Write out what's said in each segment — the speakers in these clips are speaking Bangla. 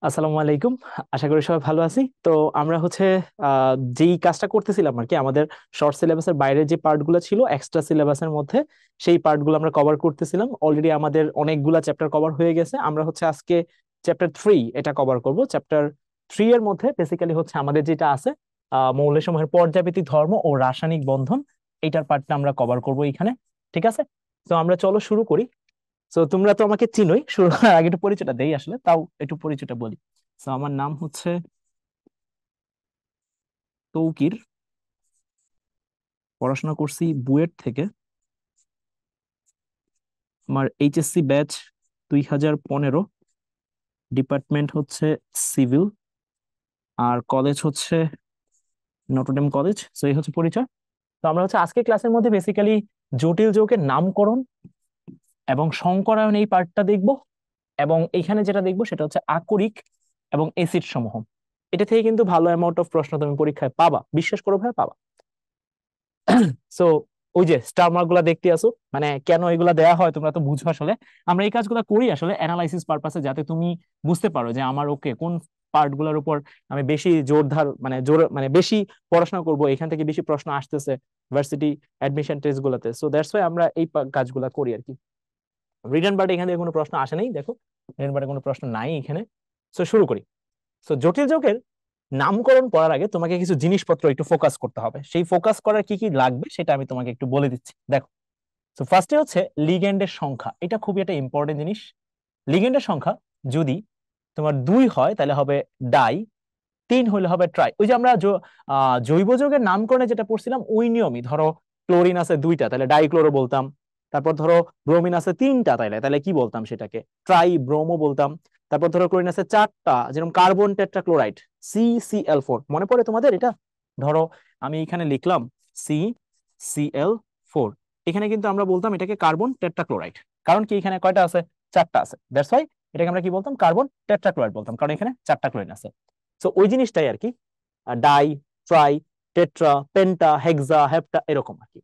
আসসালামু আলাইকুম। আশা করি সবাই ভালো আছি। তো আমরা যেই কাজটা করতেছিলাম আর কি, আমাদের শর্ট সিলেবাসের বাইরে যে পার্টগুলো ছিল এক্সট্রা সিলেবাসের মধ্যে, সেই পার্টগুলো আমরা কভার করতেছিলাম। অলরেডি আমাদের অনেকগুলা চ্যাপ্টার কভার হয়ে গেছে। আমরা আজকে চ্যাপ্টার 3 এটা কভার করব। চ্যাপ্টার 3 এর মধ্যে বেসিক্যালি আমাদের যেটা আছে, মৌলসমূহের পর্যায়ভিত্তিক ধর্ম ও রাসায়নিক বন্ধন, এইটার পার্টটা আমরা কভার করব এখানে। ঠিক আছে, তো আমরা চলো শুরু করি। তো তোমরা তো আমাকে চিনোই, শুরু করার আগে একটু পরিচয়টা দেই, আসলে তাও একটু পরিচয়টা বলি। তো আমার নাম তৌকির। পড়াশোনা করছি বুয়েট থেকে। আমার এইচএসসি ব্যাচ 2015। Department civil. আর কলেজ নটরডেম কলেজ। তো এই পরিচয়। তো আমরা আজকে ক্লাসের মধ্যে বেসিক্যালি জটিল যৌগের নামকরণ এবং সংকরায়ন এই পার্টটা দেখব। এবং এখানে যেটা দেখবো সেটা আকরিক এবং এসিড সমূহ। এটা থেকে কিন্তু ভালো অ্যামাউন্ট অফ প্রশ্ন তুমি পরীক্ষায় পাবা, বিশ্বাস করো ভাই, পাবা। সো ওই যে স্টার মার্ক গুলা দেখতে আসো, মানে কেন এগুলা দেয়া হয় তোমরা তো বুঝো। আসলে আমরা এই কাজগুলো করি আসলে অ্যানালাইসিস পারপাসে, যাতে তুমি বুঝতে পারো যে আমার কোন পার্ট গুলোর উপর আমি বেশি জোর বেশি পড়াশোনা করব, এখান থেকে বেশি প্রশ্ন আসতেছে ভার্সিটি অ্যাডমিশন টেস্ট গুলাতে। সো দ্যাটস ওয়াই আমরা এই কাজগুলা করি আর কি। রিটেন পার্টে এখান থেকে কোনো প্রশ্ন আসে নাই, দেখো রিটেন পার্টে কোনো প্রশ্ন নাই এখানে। সো শুরু করি। তো জটিল যৌগের নামকরণ পড়ার আগে তোমাকে কিছু জিনিসপত্র একটু ফোকাস করতে হবে। সেই ফোকাস করার কি কি লাগবে সেটা আমি তোমাকে একটু বলে দিচ্ছি, দেখো। তো ফার্স্টে লিগ্যান্ডের সংখ্যা, এটা খুবই একটা ইম্পর্টেন্ট জিনিস। লিগ্যান্ডের সংখ্যা যদি তোমার 2 হয় তাহলে হবে ডাই, 3 হলে হবে ট্রাই। ওই যে আমরা জৈব যৌগের নামকরণে যেটা পড়ছিলাম ওই নিয়মই। ধরো ক্লোরিন আছে 2টা, তাহলে ডাইক্লোরো বলতাম। তারপর ধরো ব্রোমিন আছে 3টা, তাইলে তাহলে কি বলতাম সেটাকে ট্রাই ব্রোমো বলতাম। তারপর ধরো ক্লোরিন আছে 4টা, যেরকম কার্বন টেট্রাক্লোরাইড CCl4, মনে পড়ে তোমাদের এটা? ধরো আমি এখানে লিখলাম CCl4, এখানে কিন্তু আমরা বলতাম এটাকে কার্বন টেট্রাক্লোরাইড। কারণ কি এখানে কয়টা আছে? 4টা আছে, দ্যাটস ওয়াই এটাকে আমরা কি বলতাম? কার্বন টেট্রাক্লোরাইড বলতাম, কারণ এখানে 4টা ক্লোরিন আছে। তো ওই জিনিসটাই আর কি, ডাই, ট্রাই, টেট্রা, পেন্টা, হেক্সা, হেপ্টা, এরকম আর কি।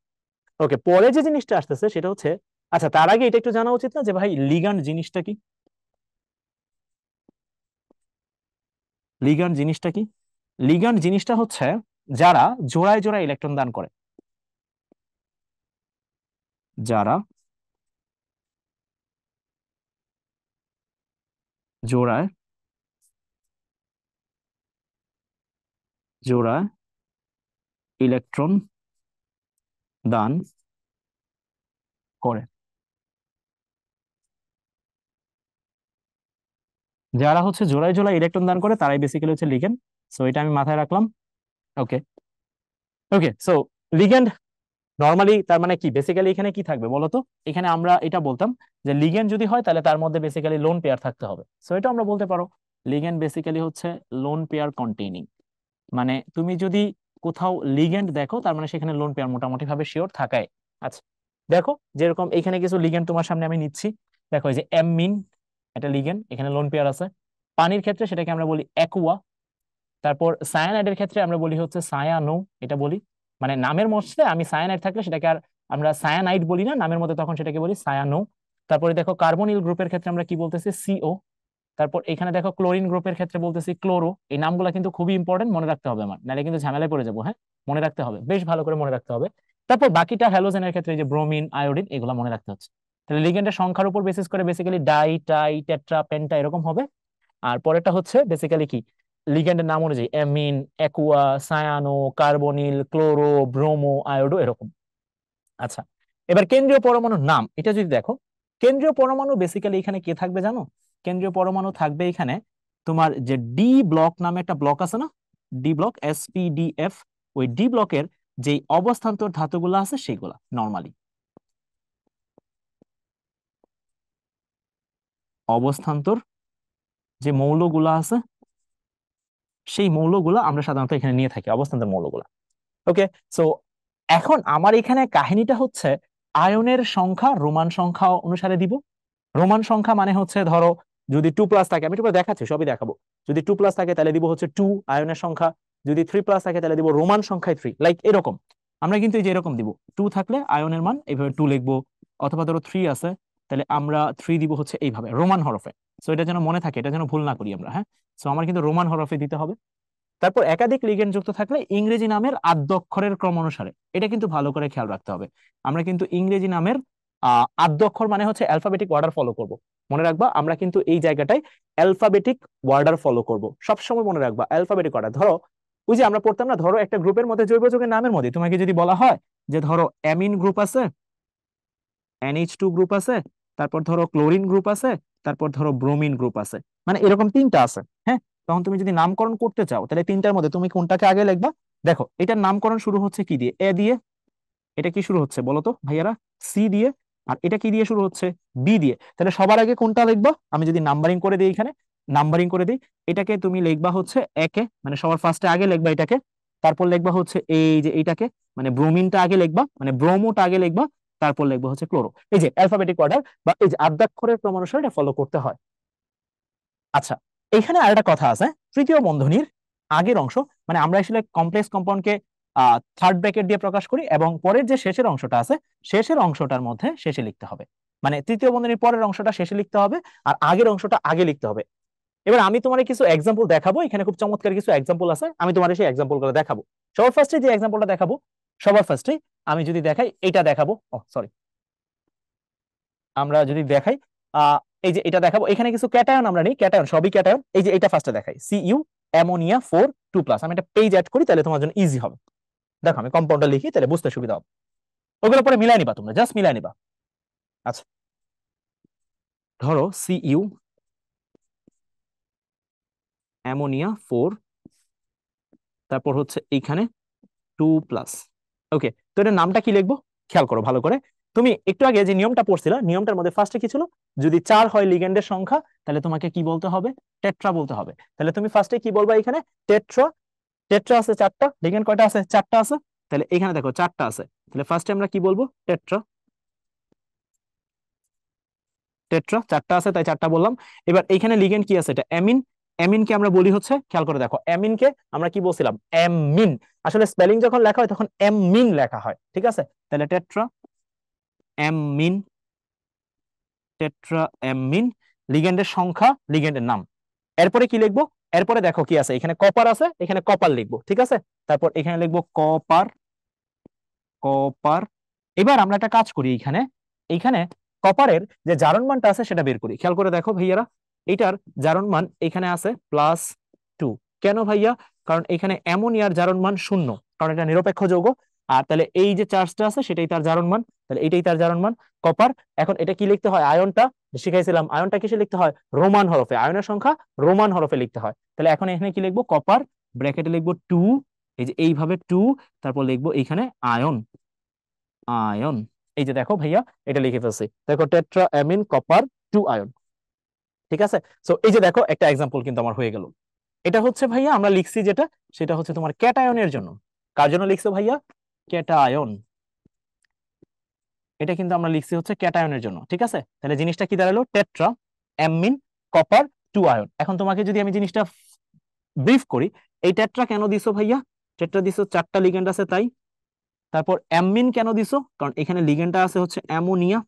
ওকে, পরে যে জিনিসটা আসতেছে সেটা আচ্ছা তার আগে এটা একটু জানা উচিত না যে ভাই লিগ্যান্ড জিনিসটা কি? লিগ্যান্ড জিনিসটা কি? লিগ্যান্ড জিনিসটা যারা জোড়ায় জোড়ায় ইলেকট্রন দান করে। যারা জোড়ায় জোড়ায় ইলেকট্রন দান করে, যারা জোড়ায় জোড়ায় ইলেকট্রন দান করে তারাই বেসিক্যালি লিগ্যান্ড। সো এটা আমি মাথায় রাখলাম। ওকে। ওকে, সো লিগ্যান্ড নর্মালি তার মানে কি? বেসিক্যালি এখানে কি থাকবে বলতো? এখানে আমরা এটা বলতাম যে লিগ্যান্ড যদি হয় তাহলে তার মধ্যে বেসিক্যালি লোন পেয়ার থাকতে হবে। সো এটা আমরা বলতে পারো ligand basically lone pair containing. মানে তুমি যদি কোথাও লিগ্যান্ড দেখো তার মানে সেখানে লোন পেয়ার মোটামুটি ভাবে শিওর থাকায়। আচ্ছা, দেখো যেরকম এখানে কিছু লিগ্যান্ড তোমার সামনে আমি নিচ্ছি। দেখো এই যে অ্যামিন, এটা লিগ্যান্ড, এখানে লোন পেয়ার আছে। পানির ক্ষেত্রে সেটাকে আমরা বলি অ্যাকুয়া। তারপর সায়ানাইডের ক্ষেত্রে আমরা বলি সায়ানো, এটা বলি। মানে নামের মধ্যে আমি সায়ানাইড থাকলে সেটাকে আর আমরা সায়ানাইড বলি না, নামের মধ্যে তখন সেটাকে বলি সায়ানো। তারপরে দেখো কার্বনিল গ্রুপের ক্ষেত্রে আমরা কি বলতেছি? CO। তারপর এখানে দেখো ক্লোরিন গ্রুপের ক্ষেত্রে বলতেছি ক্লোরো। এই নামগুলো কিন্তু খুবই ইম্পর্টেন্ট, মনে রাখতে হবে আমার, নাহলে কিন্তু ঝামেলায় পড়ে যাবো। হ্যাঁ, মনে রাখতে হবে, বেশ ভালো করে মনে রাখতে হবে। তারপর বাকিটা হ্যালোজেনের ক্ষেত্রে এই যে ব্রোমিন, আয়োডিন, এগুলো মনে রাখতে হচ্ছে। তাহলে লিগেন্ডের সংখ্যার উপর বেসিস করে বেসিক্যালি ডাই, টাই, টেট্রা, পেন্টা এরকম হবে। আর পরেরটা বেসিক্যালি কি, লিগ্যান্ডের নাম অনুযায়ী amine, Aqua, cyano, carbonyl, chloro, bromo, iodo, এরকম। আচ্ছা, এবার কেন্দ্রীয় পরমাণুর নাম এটা যদি দেখো, কেন্দ্রীয় পরমাণু বেসিক্যালি এখানে কে থাকবে জানো? কেন্দ্রীয় পরমাণু থাকবে এখানে তোমার যে ডি ব্লক নামে একটা ব্লক আছে না, ডি ব্লক, SPDF। ওই ডি ব্লকের যে অবস্থান্তর ধাতুগুলো আছে সেগুলা নর্মালি অবস্থান্তর যে মৌলগুলো আছে, সেই মৌলগুলো আমরা সাধারণত এখানে নিয়ে থাকি, অবস্থান্তর মৌলগুলা। ওকে। সো এখন আমার এখানে কাহিনীটা আয়নের সংখ্যা রোমান সংখ্যা অনুসারে দিব। রোমান সংখ্যা মানে ধরো যদি 2+ থাকে, আমি একটু পরে দেখাচ্ছি, সবই দেখাবো। যদি 2+ থাকে তাহলে দিব 2 আয়নের সংখ্যা। যদি 3+ থাকে তাহলে দিব রোমান সংখ্যায় 3, লাইক এরকম। আমরা কিন্তু এই যে এরকম দিব, 2 থাকলে আয়নের মান এইভাবে 2 লিখবো। অথবা ধরো 3 আছে, তাহলে আমরা 3 দিব হচ্ছে এইভাবে রোমান হরফে। সো এটা যেন মনে থাকে, এটা যেন ভুল না করি আমরা, হ্যাঁ। সো আমার কিন্তু রোমান হরফে দিতে হবে। তারপর একাধিক লিগেন্ড যুক্ত থাকলে ইংরেজি নামের আদ্যক্ষরের ক্রম অনুসারে, এটা কিন্তু ভালো করে খেয়াল রাখতে হবে। আমরা কিন্তু ইংরেজি নামের আদ্যক্ষর মানে হচ্ছে অ্যালফাবেটিক অর্ডার ফলো করব। মনে রাখবা আমরা কিন্তু এই জায়গাটায় অ্যালফাবেটিক অর্ডার ফলো করব, সবসময় মনে রাখবা অ্যালফাবেটিক অর্ডার। ধরো ওই যে আমরা পড়তাম না, ধরো একটা গ্রুপের মধ্যে জৈব যৌগের নামের মধ্যে তোমাকে যদি বলা হয় যে ধরো অ্যামিন গ্রুপ আছে, NH2 গ্রুপ আছে, তারপর ধরো ক্লোরিন গ্রুপ আছে, তারপর ধরো ব্রোমিন গ্রুপ আছে, মানে এরকম তিনটা আছে, হ্যাঁ। তখন তুমি যদি নামকরণ করতে চাও তাহলে তিনটার মধ্যে তুমি কোনটাকে আগে লিখবা? দেখো এটার নামকরণ শুরু হচ্ছে কি দিয়ে? এ দিয়ে। এটা কি শুরু হচ্ছে বলো তো ভাইয়ারা? সি দিয়ে। আর এটা কি দিয়ে শুরু হচ্ছে? বি দিয়ে। তাহলে সবার আগে কোনটা লিখবা? আমি যদি নাম্বারিং করে দিই, এখানে নাম্বারিং করে দিই, এটাকে তুমি লিখবা হচ্ছে একে, মানে সবার ফার্স্টে আগে লিখবা এটাকে। তারপর লিখবা হচ্ছে এই যে এইটাকে, মানে ব্রোমিনটা আগে লিখবা, মানে ব্রোমোটা আগে লিখবা। তারপর লিখবা হচ্ছে ক্লোরো। এই যে অ্যালফাবেটিক অর্ডার বা এই যে আদ্যাক্ষরের ক্রমানুসারে এটা ফলো করতে হয়। আচ্ছা, এখানে আরেকটা কথা আছে, তৃতীয় বন্ধনীর আগের অংশ, মানে আমরা আসলে কমপ্লেক্স কম্পাউন্ডকে থার্ড ব্র্যাকেট দিয়ে প্রকাশ করি, এবং পরের যে শেষের অংশটা আছে, শেষের অংশটার মধ্যে শেষে লিখতে হবে। মানে তৃতীয় বন্ধনীর পরের অংশটা শেষে লিখতে হবে, আর আগের অংশটা আগে লিখতে হবে। এবার আমি তোমার কিছু এক্সাম্পল দেখাবো, এখানে খুব চমৎকার কিছু এক্সাম্পল আছে, আমি তোমার সেই এক্সাম্পল করে দেখাবো। সবার ফার্স্টে যে এক্সাম্পলটা দেখাবো, সবার ফার্স্টে আমি যদি দেখাই এটা দেখাবো, ও সরি, আমরা যদি দেখাই আহ এই যে এটা দেখাবো, এখানে কিছু ক্যাটায়ন আমরা নেই, ক্যাটায়ন সবই ক্যাটায়ন। এই যে এটা ফার্স্টে দেখাই, Cu অ্যামোনিয়া 4 2+। আমি একটা পেজ অ্যাড করি, তাহলে তোমার জন্য ইজি হবে। দেখো আমি কম্পাউন্ডটা লিখি, তাহলে বুঝতে সুবিধা হবে। ওগুলো পরে মিলাই নিবা, তোমরা জাস্ট মিলাই নিবা। আচ্ছা, ধরো Cu অ্যামোনিয়া 4, তারপর হচ্ছে এইখানে 2+। ওকে, তো এটার নামটা কি লিখবো? খেয়াল করো ভালো করে। তুমি একটু আগে যে নিয়মটা পড়ছিলা, নিয়মটার মধ্যে ফার্স্টে কি ছিল? যদি 4 হয় লিগ্যান্ডের সংখ্যা, তাহলে তোমাকে কি বলতে হবে? টেট্রা বলতে হবে। তাহলে তুমি ফার্স্টে কি বলবা? এখানে টেট্রা। টেট্রা আছে 4টা, লিগ্যান্ড কয়টা আছে? 4টা আছে। তাহলে এখানে দেখো 4টা আছে, তাহলে ফার্স্টে আমরা কি বলবো? টেট্রা। টেট্রা 4টা আছে, তাই 4টা বললাম। এবার এখানে লিগ্যান্ড কি আছে? এটা অ্যামিন। অ্যামিনকে আমরা বলি হচ্ছে, খেয়াল করে দেখো, অ্যামিনকে আমরা কি বলছিলাম? অ্যামিন। আসলে স্পেলিং যখন লেখা হয় তখন অ্যামিন লেখা হয়, ঠিক আছে? তাহলে টেট্রা অ্যামিন, টেট্রা অ্যামিন, লিগ্যান্ডের সংখ্যা, লিগ্যান্ডের নাম। এরপরে কি লিখবো? এরপরে দেখো কি আছে, এখানে কপার আছে, এখানে কপার লিখবো, ঠিক আছে? তারপর এখানে লিখবো কপার, কপার। এবার আমরা একটা কাজ করি, এইখানে এইখানে কপারের যে জারণ মানটা আছে সেটা বের করি। খেয়াল করে দেখো ভাইয়ারা, এটার জারণ মান এখানে আছে +2। কেন ভাইয়া? কারণ এখানে অ্যামোনিয়ার জারণ মান 0, কারণ এটা নিরপেক্ষ যৌগ। আর তাহলে এই যে চার্জটা আছে সেটাই তার জারণ মান, তাহলে এটাই তার জারণ মান কপার। এখন এটা কি লিখতে হয়? আয়নটা শিখাইছিলাম, আয়নটা কিসে লিখতে হয়? রোমান হরফে। আয়নের সংখ্যা রোমান হরফে লিখতে হয়। তাহলে এখন এখানে কি লিখবো? কপার, ব্র্যাকেটে লিখবো 2, এই যে এইভাবে 2, তারপর লিখবো এইখানে আয়ন, আয়ন। এই যে দেখো ভাইয়া, এটা লিখে ফেলছি, দেখো টেট্রা অ্যামিন কপার 2 আয়ন, ঠিক আছে? সো এই যে দেখো একটা এক্সাম্পল কিন্তু আমার হয়ে গেল। এটা হচ্ছে ভাইয়া আমরা লিখছি যেটা, সেটা হচ্ছে তোমার ক্যাটায়নের জন্য। কার জন্য লিখছো ভাইয়া? ক্যাটায়ন। এটা কিন্তু আমরা লিখছি হচ্ছে ক্যাটায়নের জন্য, ঠিক আছে? তাহলে জিনিসটা কি দাঁড়ালো? Tetra amine copper 2 ion. এখন তোমাকে যদি আমি জিনিসটা ব্রিফ করি, এই টেট্রা কেন দিছো ভাইয়া? টেট্রা দিছো 4টা লিগ্যান্ড আছে তাই। তারপর অ্যামিন কেন দিছো? কারণ এখানে লিগ্যান্ডটা আছে হচ্ছে অ্যামোনিয়া।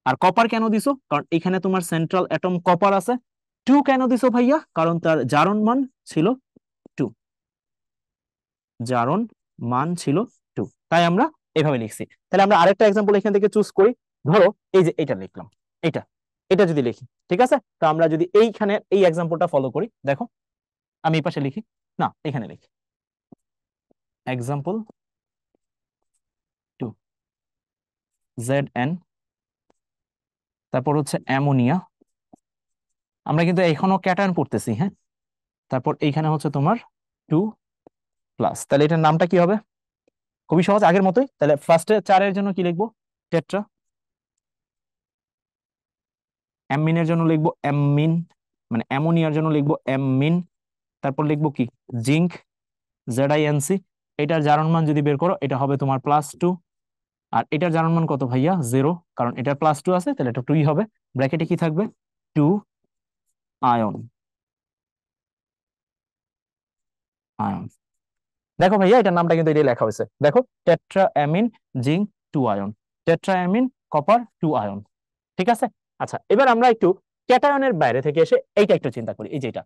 আর কপার কেন দিছো? কারণ এখানে তোমার সেন্ট্রাল অ্যাটম কপার আছে। 2 কেন দিছো ভাইয়া? কারণ তার জারণ মান ছিল 2, জারণ মান ছিল 2, তাই আমরা এভাবে লিখছি। তাহলে আমরা আরেকটা এক্সাম্পল এখান থেকে চুজ করি। ধরো এই যে এটা লিখলাম, এটা এটা যদি লিখি, ঠিক আছে? তো আমরা যদি এইখানে এই এক্সাম্পলটা ফলো করি, দেখো আমি এই পাশে লিখি, না এখানে লিখি এক্সাম্পল 2, Zn, তারপর হচ্ছে অ্যামোনিয়া। আমরা কিন্তু এখনো ক্যাটায়ন পড়তেছি, হ্যাঁ। তারপর এইখানে হচ্ছে তোমার 2+। তাহলে এটার নামটা কি হবে? খুবই সহজ, আগের মতোই। তাহলে ফার্স্টে 4-এর জন্য কি লিখবো? টেট্রা। অ্যামিনের জন্য লিখবো অ্যামিন, মানে অ্যামোনিয়ার জন্য লিখবো অ্যামিন। তারপর লিখবো কি? Zinc, ZINC। এটার জারণ মান যদি বের করো, এটা হবে তোমার +2। আর এটার জারণ মান কত ভাইয়া? 0, কারণ এটার +2 আছে, তাহলে এটা 2ই হবে। ব্র্যাকেটে কি থাকবে? 2 আয়ন, আয়ন। দেখো ভাইয়া, এটার নামটা কিন্তু এটাই লেখা হয়েছে, দেখো tetra amine zinc 2 ion, tetra amine copper 2 ion. ঠিক আছে, আচ্ছা এবার আমরা একটু ক্যাটায়নের বাইরে থেকে এসে এইটা একটু চিন্তা করি, এই যেটা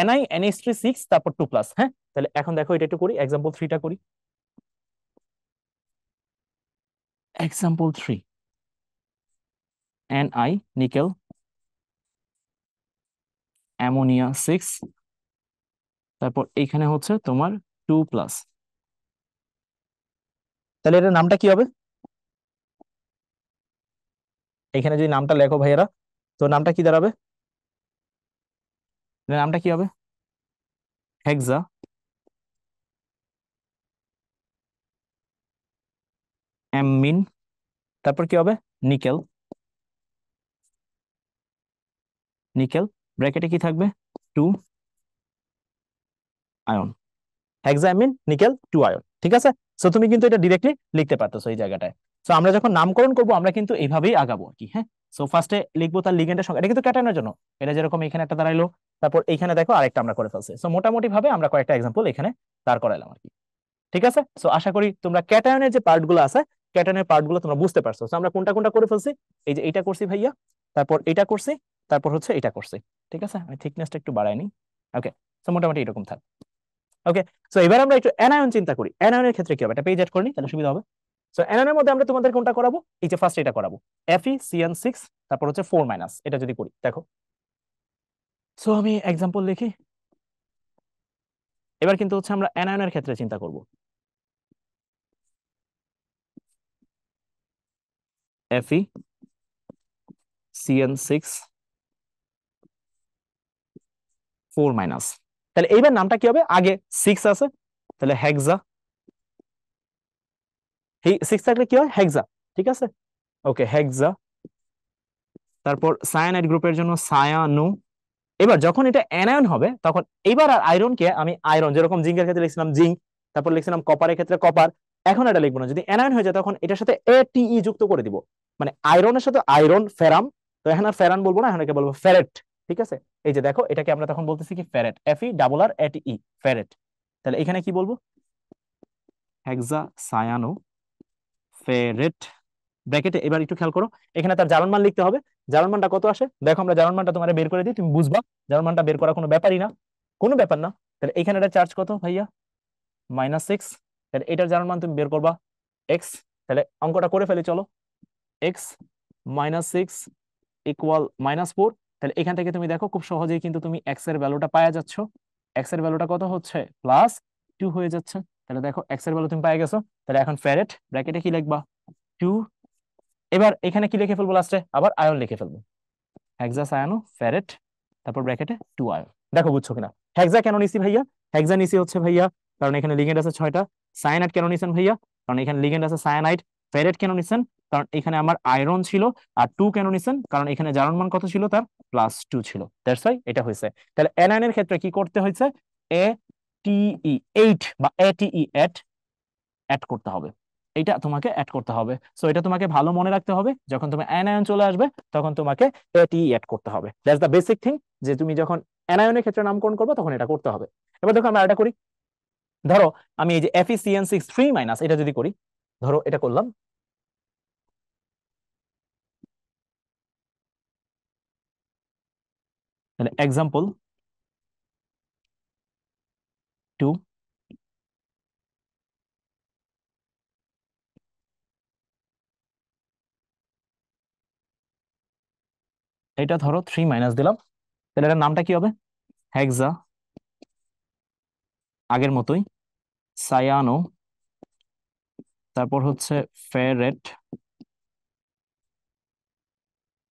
Ni NH3 6 তারপর 2 প্লাস। হ্যাঁ, তাহলে এখন দেখো এটা একটু করি, এক্সাম্পল 3টা করি। এক্সাম্পল 3, Ni নিকেল অ্যামোনিয়া 6, তারপর এইখানে হচ্ছে তোমার 2 প্লাস। তাহলে এটার নামটা কি হবে? এখানে যদি নামটা লেখো ভাইয়েরা, তো নামটা কি দাঁড়াবে? নামটা কি হবে? হেক্সা অ্যামিন, তারপর কি হবে? নিকেল, নিকেল ব্র্যাকেটে কি থাকবে? 2 আয়ন, হেক্সামিন নিকেল 2 আয়ন। ঠিক আছে, সো তুমি কিন্তু এটা ডিরেক্টলি লিখতে পারতেছো এই জায়গাটায়। সো আমরা যখন নামকরণ করব আমরা কিন্তু এইভাবেই আগাবো আর কি। হ্যাঁ, সো ফার্স্টে লিখবো তার লিগেন্ডের সংখ্যা, এটা কিন্তু ক্যাটায়নের জন্য। এটা যেরকম এখানে একটা দাঁড়াইলো, তারপর এইখানে দেখো আরেকটা আমরা করে ফেলছি। সো মোটামুটি ভাবে আমরা কয়েকটা এক্সাম্পল এখানে দাঁড় করাইলাম আর কি। ঠিক আছে, সো আশা করি তোমরা ক্যাটায়নের যে পার্টগুলো আছে, ক্যাটায়নের পার্টগুলো তোমরা বুঝতে পারছো। সো আমরা কোনটা কোনটা করে ফেলছি, এই যে এইটা করছি ভাইয়া, তারপর এটা করছি, তারপর হচ্ছে এটা করছি। ঠিক আছে, আমি থিকনেসটা একটু বাড়াই নি। ওকে, সো মোটামুটি এরকম থাক। ওকে, সো এবার আমরা একটু অ্যানায়ন চিন্তা করি। অ্যানায়নের ক্ষেত্রে কি হবে, এটা পেজ অ্যাড করে নি, তাহলে সুবিধা হবে। সো অ্যানায়নের মধ্যে আমরা তোমাদের কোনটা করাবো, এই যে ফার্স্ট এটা করাবো, FeCN6 তারপর হচ্ছে 4 মাইনাস। এটা যদি করি দেখো, সো আমি এক্সাম্পল লিখি। এবার কিন্তু হচ্ছে আমরা অ্যানায়নের ক্ষেত্রে চিন্তা করব। FeCN6 4 minus. তাহলে এইবার নামটা কি হবে? আগে 6 আছে, তাহলে হেক্সা, এই 6 থাকলে কি হয়? হেক্সা। ঠিক আছে, ওকে হেক্সা। তারপর সায়ানাইড গ্রুপের জন্য সায়ানো। এবার যখন এটা অ্যানায়ন হবে তখন এবার আর আয়রনকে আমি আয়রন, যেরকম জিঙ্কের ক্ষেত্রে লিখছিলাম জিঙ্ক, তারপর লিখছিলাম কপারের ক্ষেত্রে কপার, এখন এটা লিখবো না। যদি অ্যানায়ন হয়ে যায় তখন এটার সাথে ATE যুক্ত করে দিব, মানে আয়রনের সাথে আয়রন ফেরাম। তো এখন আর ফেরান বলবো না, এখন একে বলবো ফেরেট। ঠিক আছে, এই যে দেখো এটাকে আমরা তখন বলতেছি কি ফেরেট, FeRRATE ফেরেট। তাহলে এখানে কি বলবো? হেক্সা সায়ানো ফেরেট ব্র্যাকেটে। এবার একটু খেয়াল করো, এখানে তার জারণ মান লিখতে হবে। জারণ মানটা কত আসে দেখো, আমরা জারণ মানটা তোমার বের করে দিই, তুমি বুঝবা জারণ মানটা বের করা কোনো ব্যাপারই না, কোনো ব্যাপার না। তাহলে এখানে এটা চার্জ কত ভাইয়া? -6। তাহলে এটার জারণ মান তুমি বের করবা এক্স। তাহলে অঙ্কটা করে ফেলি চলো, এক্স -6 ইকুয়াল -4। তাহলে এখান থেকে তুমি দেখো খুব সহজেই কিন্তু তুমি এক্স এর ভ্যালুটা পাওয়া যাচ্ছ। এক্স এর ভ্যালুটা কত হচ্ছে? +2 হয়ে যাচ্ছে। তাহলে দেখো এক্স এর ভ্যালু তুমি পেয়ে গেছো। তাহলে এখন ফেরেট ব্র্যাকেটে কি লিখবা? 2। এবার এখানে কি লিখে ফেলবো লাস্টে? আবার আয়ন লিখে ফেলবো, হেক্সা সায়ানো ফেরেট, তারপর ব্র্যাকেটে 2 আয়ন। দেখো বুঝছো কিনা? হেক্সা কেন নিছি ভাইয়া? হেক্সা নিছি হচ্ছে ভাইয়া কারণ এখানে লিগেন্ড আছে 6টা। সায়ানাইড কেন নিছেন ভাইয়া? কারণ এখানে লিগেন্ড আছে সায়ানাইড। ফেরেট কেন নিছেন? কারণ এখানে আমার আয়রন ছিল। আর 2 কেন নিছেন? কারণ এখানে জারণ মান কত ছিল তার? +2 ছিল, দ্যাটস ওয়াই এটা হয়েছে। তাহলে অ্যানায়নের ক্ষেত্রে কি করতে হয়েছে? ATE 8 বা ATE অ্যাড করতে হবে, এটা তোমাকে অ্যাড করতে হবে। সো এটা তোমাকে ভালো মনে রাখতে হবে, যখন তুমি অ্যানায়ন চলে আসবে তখন তোমাকে এটি অ্যাড করতে হবে। দ্যাটস দ্য বেসিক থিং, যে তুমি যখন অ্যানায়নের ক্ষেত্রে নামকরণ করবে তখন এটা করতে হবে। এবার দেখো আমরা এটা করি। ধরো আমি এই যে FeCN6 3 মাইনাস এটা যদি করি, ধরো এটা করলাম, তাহলে এক্সাম্পল 2, এটা ধরো 3 মাইনাস দিলাম। তাহলে এটার নামটা কি হবে? হেক্সা, আগের মতোই সায়ানো, তারপর হচ্ছে ফেরেট,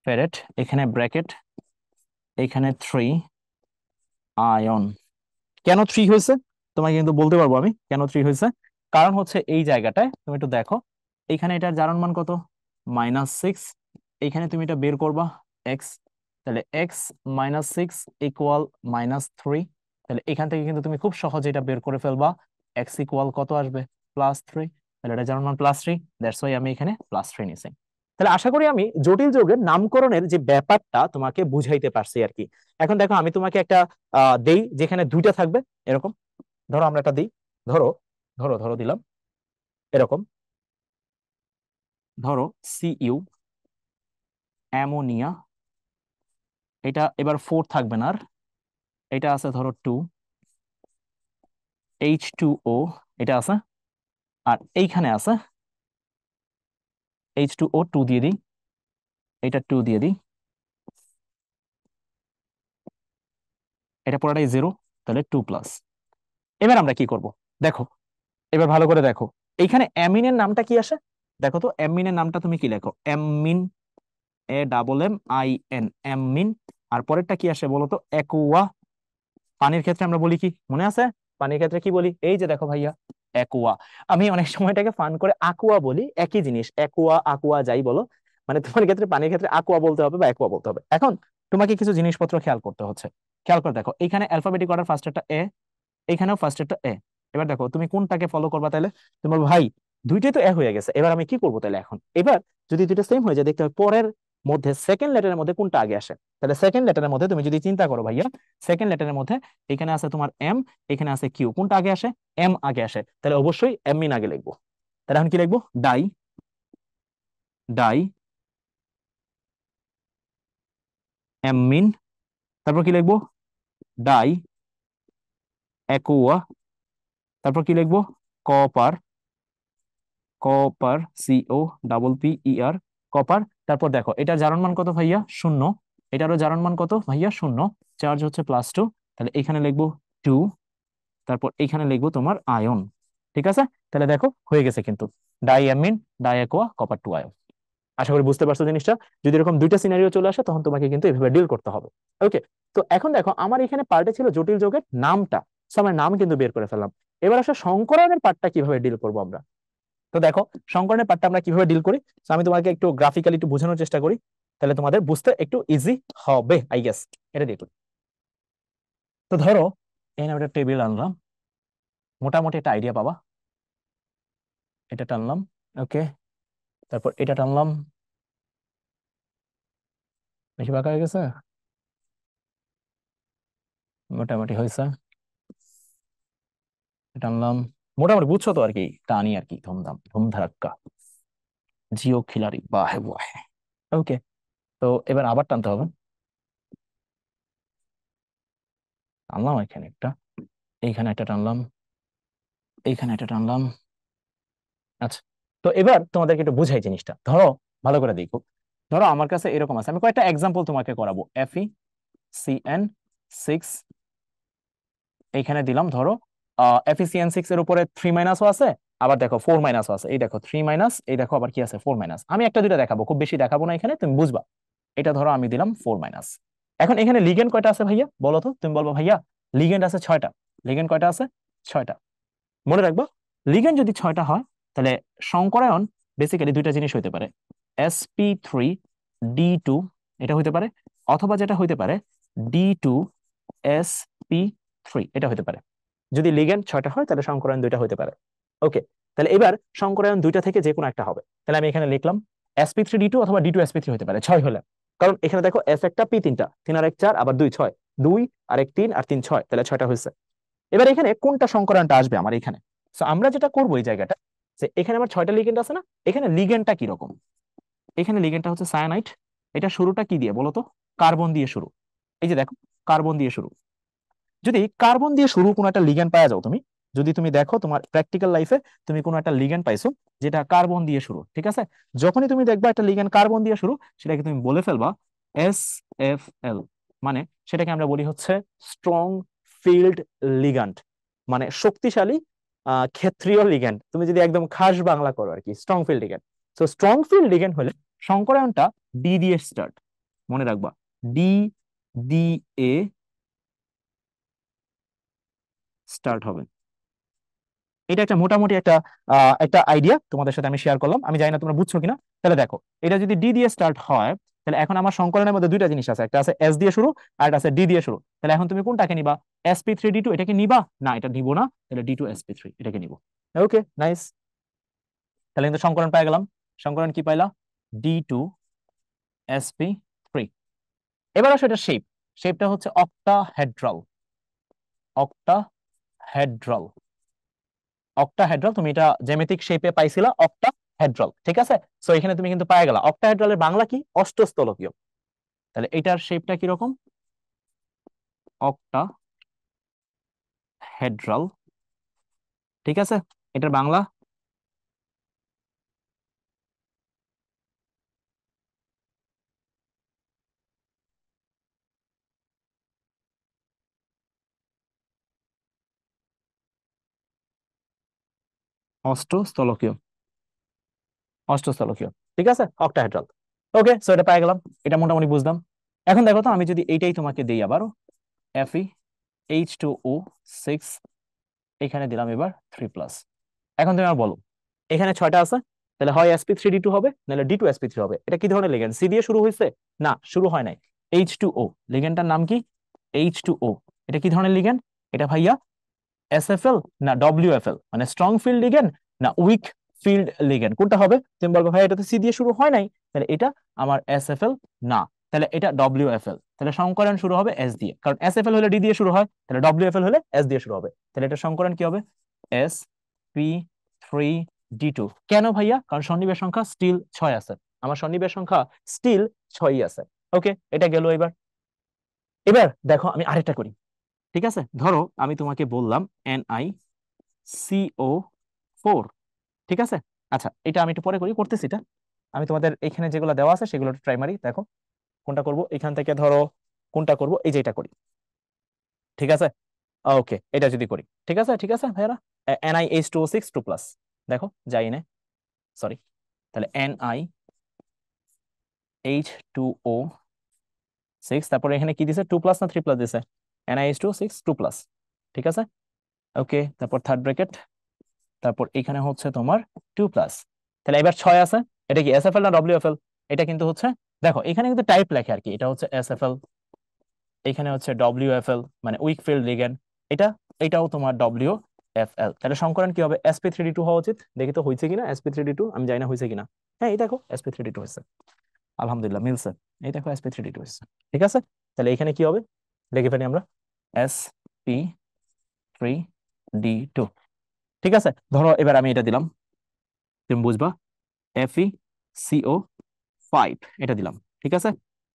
ফেরেট এখানে ব্র্যাকেট, এখানে 3 আয়ন। কেন 3 হয়েছে তোমাকে কিন্তু বলতে পারবো আমি কেন 3 হয়েছে। কারণ হচ্ছে এই জায়গাটায় তুমি একটু দেখো, এখানে এটার জারণ মান কত? -6। এখানে তুমি এটা বের করবা এক্স। তাহলে এক্স -6 ইকুয়াল -3। তাহলে এখান থেকে কিন্তু তুমি খুব সহজে এটা বের করে ফেলবা, এক্স ইকুয়াল কত আসবে? +3। তাহলে এটা জারণ মান +3, দ্যাটস ওয়াই আমি এখানে +3 নিছি। তাহলে আশা করি আমি জটিল যৌগের নামকরণের যে ব্যাপারটা তোমাকে বুঝাইতে পারছি আর কি। এখন দেখো আমি তোমাকে একটা দেই যেখানে দুইটা থাকবে এরকম। ধরো আমরা একটা দিই, ধরো ধরো ধরো দিলাম এরকম, ধরো সিইউ অ্যামোনিয়া, এটা এবার 4 থাকবে না আর, এটা আছে ধরো 2, H2O এটা আছে, আর এইখানে আছে H2O 2 দিয়ে দিই, এটা 2 দিয়ে দিই, এটা পুরোটাই 0, তাহলে 2+। এবার আমরা কি করব দেখো, এবার ভালো করে দেখো, এইখানে অ্যামিনের নামটা কি আসে দেখো তো, অ্যামিনের নামটা তুমি কি লেখো, অ্যামিন, AMMIN, অ্যামিন। আর পরেরটা কি আসে বলো তো, অ্যাকুয়া। পানির ক্ষেত্রে আমরা বলি কি মনে আছে, পানির ক্ষেত্রে কি বলি, এই যে দেখো ভাইয়া অ্যাকুয়া। আমি অনেক সময় এটাকে ফান করে আকুয়া বলি, একই জিনিস, অ্যাকুয়া আকুয়া যাই বলো, মানে তোমার ক্ষেত্রে পানির ক্ষেত্রে আকুয়া বলতে হবে বা অ্যাকুয়া বলতে হবে। এখন তোমাকে কিছু জিনিসপত্র খেয়াল করতে হচ্ছে, খেয়াল করে দেখো, এখানে অ্যালফাবেটিক অর্ডার ফার্স্ট একটা এ, এখানেও ফার্স্ট একটা এ। এবার দেখো তুমি কোনটাকে ফলো করবা, তাহলে তুমি বলবো ভাই দুইটাই তো এ হয়ে গেছে, এবার আমি কি করবো তাহলে এখন, এবার যদি দুইটা সেম হয়ে যায় দেখতে হবে পরের মধ্যে সেকেন্ড লেটারের মধ্যে কোনটা আগে আসে। তাহলে সেকেন্ড লেটারের মধ্যে তুমি যদি চিন্তা করো ভাইয়া, সেকেন্ড লেটারের মধ্যে এখানে আছে তোমার এম, এখানে আছে কিউ, কোনটা আগে আসে, এম আগে আসে, তাহলে অবশ্যই এমিন আগে লিখবো। তাহলে এখন কি লিখবো, ডাই, ডাই এমিন। তারপর কি লিখবো, ডাই অ্যাকুয়া। তারপর কি লিখবো, কপার, কপার, COPPER, কপার। তারপর দেখো এটার জারণ মান কত ভাইয়া, 0, এটারও জারণ মান কত ভাইয়া, 0, চার্জ হচ্ছে +2, তাহলে এখানে লিখবো 2, তারপর এখানে লিখবো তোমার আয়ন। ঠিক আছে, তাহলে দেখো হয়ে গেছে কিন্তু, ডাইঅ্যামিন, ডাইঅ্যাকোয়া, কপার 2 আয়ন। আশা করি বুঝতে পারছো জিনিসটা। যদি এরকম দুইটা সিনারিও চলে আসে তখন তোমাকে কিন্তু এভাবে ডিল করতে হবে। ওকে, তো এখন দেখো আমার এখানে পার্টে ছিল জটিল যৌগের নামটা, সো আমার নাম কিন্তু বের করে ফেললাম। এবার আসলে সংকরণের পার্টটা কিভাবে ডিল করবো আমরা। তো দেখো সংকরণের পার্টটা আমরা কিভাবে ডিল করি, তো আমি তোমাকে একটু গ্রাফিক্যালি একটু বোঝানোর চেষ্টা করি, তাহলে তোমাদের বুঝতে একটু ইজি হবে আই গেস। এটা দিয়ে করি। তো ধরো এখানে একটা টেবিল আনলাম, মোটামুটি একটা আইডিয়া পাবা, এটা টানলাম, ওকে, তারপর এটা টানলাম, বেশি বাঁকা হয়ে গেছে, মোটামুটি হয়েছে, টানলাম, মোটামুটি বুঝছো তো আর কি, টানি আর কি, ধুমধাম ধুমধারাক্কা, জিও খিলাড়ি বাহে বাহে। ওকে, তো এবার আবার টানতে হবে, টানলাম এখানে একটা, এইখানে একটা টানলাম, এইখানে একটা টানলাম। আচ্ছা, তো এবার তোমাদেরকে একটু বুঝাই জিনিসটা, ধরো ভালো করে দেখো, ধরো আমার কাছে এরকম আছে, আমি কয়েকটা এক্সাম্পল তোমাকে করাবো, FeCN6, এইখানে দিলাম ধরো FeCN6 এর উপরে 3- আছে, আবার দেখো 4- আছে, এই দেখো 3-, এই দেখো আবার কি আছে 4-। আমি একটা দুইটা দেখাবো, খুব বেশি দেখাবো না, এখানে তুমি বুঝবা। এটা ধরো আমি দিলাম 4-। এখন এখানে লিগেন্ড কয়টা আছে ভাইয়া বলো তো, তুমি বলবো ভাইয়া লিগেন্ড আছে 6টা। লিগেন্ড কয়টা আছে, 6টা। মনে রাখবা, লিগেন্ড যদি 6টা হয় তাহলে সংকরায়ন বেসিক্যালি দুইটা জিনিস হইতে পারে, sp3d2, এটা হইতে পারে, অথবা যেটা হইতে পারে D2sp3, এটা হইতে পারে। যদি লিগেন্ড 6টা হয় তাহলে সংকরায়ন দুইটা হইতে পারে। ওকে, তাহলে এবার সংকরায়ন দুইটা থেকে যে কোনো একটা হবে, তাহলে আমি এখানে লিখলাম sp3d2 অথবা D2sp3 হতে পারে 6 হলে, কারণ এখানে দেখো এস একটা পি তিনটা, 3 আর 1 4, আবার 2 6, 2 আর 1 3 আর 3 6, তাহলে 6টা হয়েছে। এবার এখানে কোনটা সংকরায়নটা আসবে আমার এখানে, তো আমরা যেটা করবো এই জায়গাটা, যে এখানে আমার 6টা লিগেন্ড আছে না, এখানে লিগেন্ডটা কিরকম, এখানে লিগেন্ডটা হচ্ছে সায়ানাইড, এটা শুরুটা কি দিয়ে বলতো, কার্বন দিয়ে শুরু, এই যে দেখো কার্বন দিয়ে শুরু। যদি কার্বন দিয়ে শুরু কোনো একটা লিগ্যান্ড পাওয়া যাও তুমি, যদি তুমি দেখো তোমার প্র্যাকটিক্যাল লাইফে তুমি কোনো একটা লিগ্যান্ড পাইছো যেটা কার্বন দিয়ে শুরু, ঠিক আছে, যখনই তুমি দেখবা একটা লিগ্যান্ড কার্বন দিয়ে শুরু, সেটাকে তুমি বলে ফেলবা SFL, মানে সেটাকে আমরা বলি হচ্ছে স্ট্রং ফিল্ড লিগ্যান্ড, মানে শক্তিশালী ক্ষেত্রীয় লিগ্যান্ড, তুমি যদি একদম খাস বাংলা করো আর কি, স্ট্রং ফিল্ড লিগ্যান্ড। তো স্ট্রং ফিল্ড লিগ্যান্ড হলে সংকরায়নটা ডি দিয়ে স্টার্ট, মনে রাখবা, ডি দিয়ে স্টার্ট হবে। এটা একটা মোটামুটি একটা একটা আইডিয়া তোমাদের সাথে আমি শেয়ার করলাম, আমি জানি না তোমরা বুঝছো কিনা। তাহলে দেখো এটা যদি ডি দিয়ে স্টার্ট হয়, তাহলে এখন আমার সংকলনের মধ্যে দুইটা জিনিস আছে, একটা আছে এস দিয়ে শুরু আর একটা আছে ডি দিয়ে শুরু, তাহলে এখন তুমি কোনটাকে নিবা, sp3d2 এটাকে নিবা, না এটা নিবো না, তাহলে D2sp3 এটাকে নিবো। ওকে নাইস, তাহলে কিন্তু সংকলন পেয়ে গেলাম। সংকলন কি পাইলা, D2sp3। এবার আসো এটা শেপ, শেপটা হচ্ছে অক্টাহেড্রাল, অক্টাহেড্রাল, অক্টাহেড্রাল, তুমি এটা জ্যামিতিক শেপে পাইছিলা, অক্টা হেড্রল, ঠিক আছে। সো এখানে তুমি কিন্তু পায়ে গেলা অক্টাহেড্রলের বাংলা কি, অষ্টস্থলকীয়। তাহলে এটার শেপটা কিরকম, অক্টা হেড্রাল, ঠিক আছে। এটার বাংলা অষ্টস্থলকীয়, অষ্টস্থলকীয়, ঠিক আছে, অক্টাহেড্রাল। ওকে, সো এটা পেয়ে গেলাম, এটা মোটামুটি বুঝলাম। এখন দেখো তো আমি যদি এইটাই তোমাকে দিই আবারও, Fe H2O6, এখানে দিলাম এবার 3+। এখন তুমি আমার বলো, এখানে 6টা আছে, তাহলে হয় sp3d2 হবে, নাহলে d2sp3 হবে। এটা কি ধরনের লিগ্যান্ড, সি দিয়ে শুরু হয়েছে? না, শুরু হয় নাই। H2O, লিগ্যান্ডটার নাম কি? H2O। এটা কি ধরনের লিগ্যান্ড? এটা ভাইয়া এসএফএল না ডব্লিউএফএল, মানে স্ট্রং ফিল্ড লিগ্যান্ড না উইক ফিল্ড লিগ্যান্ড, কোনটা হবে? তুমি বলবো ভাই এটা তো সি দিয়ে শুরু হয় নাই, তাহলে এটা আমার এসএফএল না, তাহলে এটা ডব্লিউএফএল। তাহলে সংকরণ শুরু হবে এস দিয়ে, কারণ এসএফএল হলে ডি দিয়ে শুরু হয়, তাহলে ডব্লিউএফএল হলে এস দিয়ে শুরু হবে। তাহলে এটা সংকরণ কি হবে? sp3d2। কেন ভাইয়া? কারণ সন্নিবেশ সংখ্যা স্টিল 6 আছে, আমার সন্নিবেশ সংখ্যা স্টিল 6ই আছে। ওকে, এটা গেল। এবার এবার দেখো আমি আরেকটা করি, ঠিক আছে। ধরো আমি তোমাকে বললাম NiCO4, ঠিক আছে। আচ্ছা, এটা আমি একটু পরে করি, করতেছি এটা। আমি তোমাদের এখানে যেগুলো দেওয়া আছে সেগুলো একটু প্রাইমারি দেখো, কোনটা করব এখান থেকে, ধরো কোনটা করব, এই যে এটা করি, ঠিক আছে। ওকে, এটা যদি করি, ঠিক আছে, ঠিক আছে ভাইয়ারা। NiH2O6 2+, দেখো যাই না, সরি। তাহলে NiH2O6, তারপরে এখানে কি দিছে, 2+ না 3+ দিছে? NiH2O6 2+, ঠিক আছে। ওকে, তারপর থার্ড ব্র্যাকেট, তারপর এখানে হচ্ছে তোমার 2+। তাহলে এবার 6 আছে, এটা কি এসএফএল না ডব্লিউএফএল? এটা কিন্তু হচ্ছে, দেখো এখানে কিন্তু টাইপ লেখে আর কি, এটা হচ্ছে এসএফএল, এখানে হচ্ছে ডব্লিউএফএল মানে উইক ফিল্ড লিগ্যান্ড, এটা এটাও তোমার ডব্লিউএফএল। তাহলে সংকরণ কি হবে? sp3d2 হওয়া উচিত। দেখি তো হয়েছে কিনা sp3d2, আমি জানি না হয়েছে কিনা। হ্যাঁ, এই দেখো sp3d2 হয়েছে, আলহামদুলিল্লাহ মিলছে। এই দেখো sp3d2 হয়েছে, ঠিক আছে। তাহলে এখানে কি হবে, লিখে ফেলি আমরা sp3d2, ঠিক আছে। ধরো এবার আমি এটা দিলাম, তুমি বুঝবা, FeCO5, এটা দিলাম, ঠিক আছে।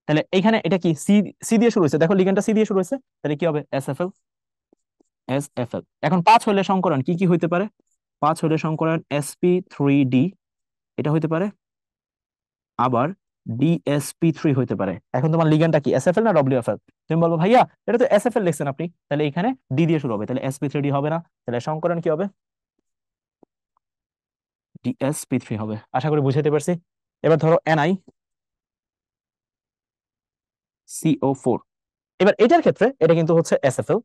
তাহলে এখানে এটা কি সি, সি দিয়ে শুরু হয়েছে, দেখো লিগ্যান্ডটা সি দিয়ে শুরু হয়েছে, তাহলে কি হবে? এসএফএল, এসএফএল। এখন 5 হলে সংকরণ কি কি হইতে পারে? 5 হলে সংকরণ sp3d, এটা হইতে পারে, আবার DSP3 হইতে পারে। এখন তোমার লিগ্যান্ডটা কি, এসএফএল না ডব্লিউএফএল? তুমি বলবো ভাইয়া এটা তো এসএফএল লিখছেন আপনি, তাহলে এখানে ডি দিয়ে শুরু হবে, তাহলে sp3d হবে না, তাহলে সংকরণ কি হবে? DSP3 হবে। আশা করি বুঝাতে পারছি। এবার ধরো NiCO4, এবার এটার ক্ষেত্রে এটা কিন্তু হচ্ছে এসএফএল,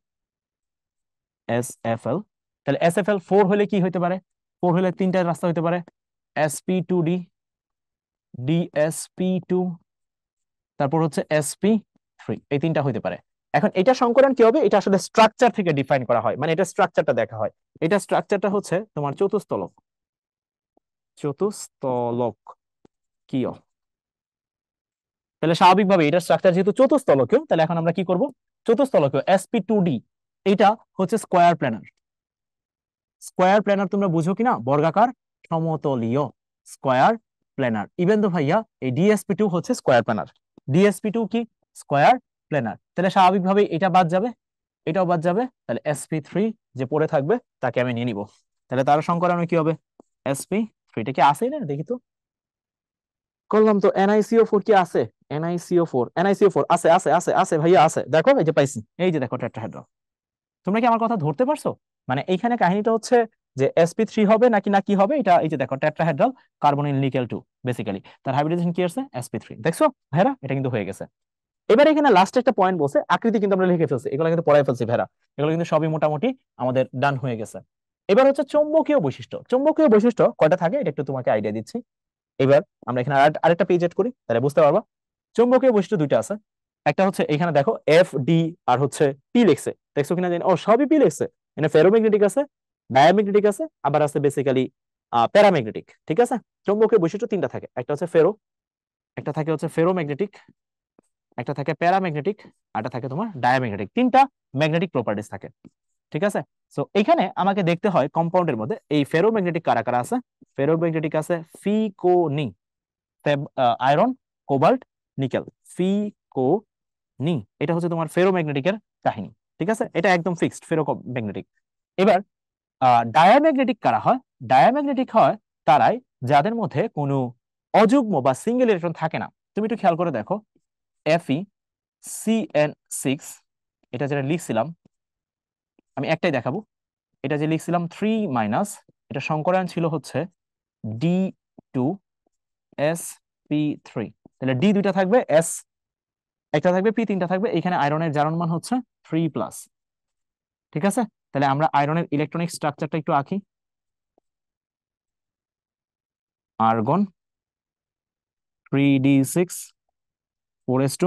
এসএফএল। তাহলে এসএফএল 4 হলে কি হইতে পারে? 4 হলে তিনটা রাস্তা হইতে পারে, sp2d, DSP2, তারপর হচ্ছে sp3, এই তিনটা হইতে পারে। এখন এটা সংকরণ কি হবে? এটা আসলে স্ট্রাকচার থেকে ডিফাইন করা হয়, মানে এটা স্ট্রাকচারটা দেখা হয়। এটা স্ট্রাকচারটা হচ্ছে তোমার চতুস্তলক, চতুস্তলক কিয়। তাহলে স্বাভাবিকভাবে এটা স্ট্রাকচার যেহেতু চতুস্তলকীয়, তাহলে এখন আমরা কি করব? চতুস্তলকীয় sp2d, এটা হচ্ছে স্কোয়ার প্ল্যানার। স্কোয়ার প্ল্যানার তোমরা বুঝো কিনা? বর্গাকার সমতলীয় স্কোয়ার প্ল্যানার। ইভেন তো ভাইয়া এই ডিএসপি2 হচ্ছে স্কোয়ার প্ল্যানার, ডিএসপি2 কি স্কোয়ার প্ল্যানার। তাহলে স্বাভাবিকভাবে এটা বাদ যাবে, এটাও বাদ যাবে, তাহলে sp3 যে পড়ে থাকবে তাকে আমি নিয়ে নিব। তাহলে তার সংকরণ কি হবে? sp3টা কি আছে না, দেখি তো, করলাম তো। NiCO4 কি আছে? NiCO4 আছে, আছে, আছে, আছে ভাইয়া, আছে, দেখো এই যে পাইছি, এই যে দেখো টেট্রাহেড্রাল। তোমরা কি আমার কথা ধরতে পারছো? মানে এইখানে কাহিনীটা হচ্ছে যে sp3 হবে নাকি না কি হবে, এটা এই যে দেখো টেট্রাহেড্রাল কার্বনিল নিকেল 2, বেসিক্যালি তার হাইব্রিডাইজেশন কি আছে? sp3, দেখছো ভাইরা, এটা কিন্তু হয়ে গেছে। এবার এখানে লাস্ট একটা পয়েন্ট বলছে, আকৃতি কিন্তু আমরা লিখে ফেলছি, এগুলো কিন্তু পড়াই ফেলছি ভাইরা, এগুলো কিন্তু সবই মোটামুটি আমাদের ডান হয়ে গেছে। এবার হচ্ছে চৌম্বকীয় বৈশিষ্ট্য। চৌম্বকীয় বৈশিষ্ট্য কয়টা থাকে এটা একটু তোমাকে আইডিয়া দিচ্ছি। এবার আমরা এখানে আরেকটা পেজ এড করি, তাহলে বুঝতে পারবা। চৌম্বকীয় বৈশিষ্ট্য দুইটা আছে, একটা হচ্ছে এখানে দেখো FD, আর হচ্ছে পি লিখছে, দেখছো কিনা জানি, ও সবই পি লিখছে। এখানে ফেরোম্যাগনেটিক আছে, ডায়াম্যাগনেটিক আছে, আবার আছে বেসিক্যালি প্যারাম্যাগনেটিক, ঠিক আছে। চৌম্বকীয় বৈশিষ্ট্য তিনটা থাকে, একটা হচ্ছে ফেরো, একটা থাকে হচ্ছে ফেরোম্যাগনেটিক, একটা থাকে প্যারাম্যাগনেটিক, আর একটা থাকে তোমার ডায়াম্যাগনেটিক। তিনটা ম্যাগনেটিক প্রপার্টিস থাকে, ঠিক আছে। সো এখানে আমাকে দেখতে হয় কম্পাউন্ডের মধ্যে এই ফেরোম্যাগনেটিক কারা কারা আছে। ফেরোম্যাগনেটিক আছে ফিকোনি, আয়রন, কোবাল্ট, নিকেল, ফিকোনি। এটা হচ্ছে তোমার ফেরোম্যাগনেটিকের কাহিনী। ঠিক আছে, এটা একদম ফিক্সড ফেরোম্যাগনেটিক। এবার ডায়াম্যাগনেটিক কারা হয়? ডায়াম্যাগনেটিক হয় তারাই যাদের মধ্যে কোনো অযুগ্ম বা সিঙ্গেল ইলেকট্রন থাকে না। তুমি একটু খেয়াল করে দেখো, FeCN6, এটা যেটা লিখছিলাম, আমি একটাই দেখাবো। এটা যে লিখছিলাম 3 এটা সংকরায়ন ছিল হচ্ছে D2sp3। তাহলে ডি দুইটা থাকবে, এস একটা থাকবে, পি তিনটা থাকবে। এখানে আয়রনের জারণ মান হচ্ছে 3+। ঠিক আছে, তাহলে আমরা আয়রনের ইলেকট্রনিক স্ট্রাকচারটা একটু আঁকি। আর্গন 3d6 4s2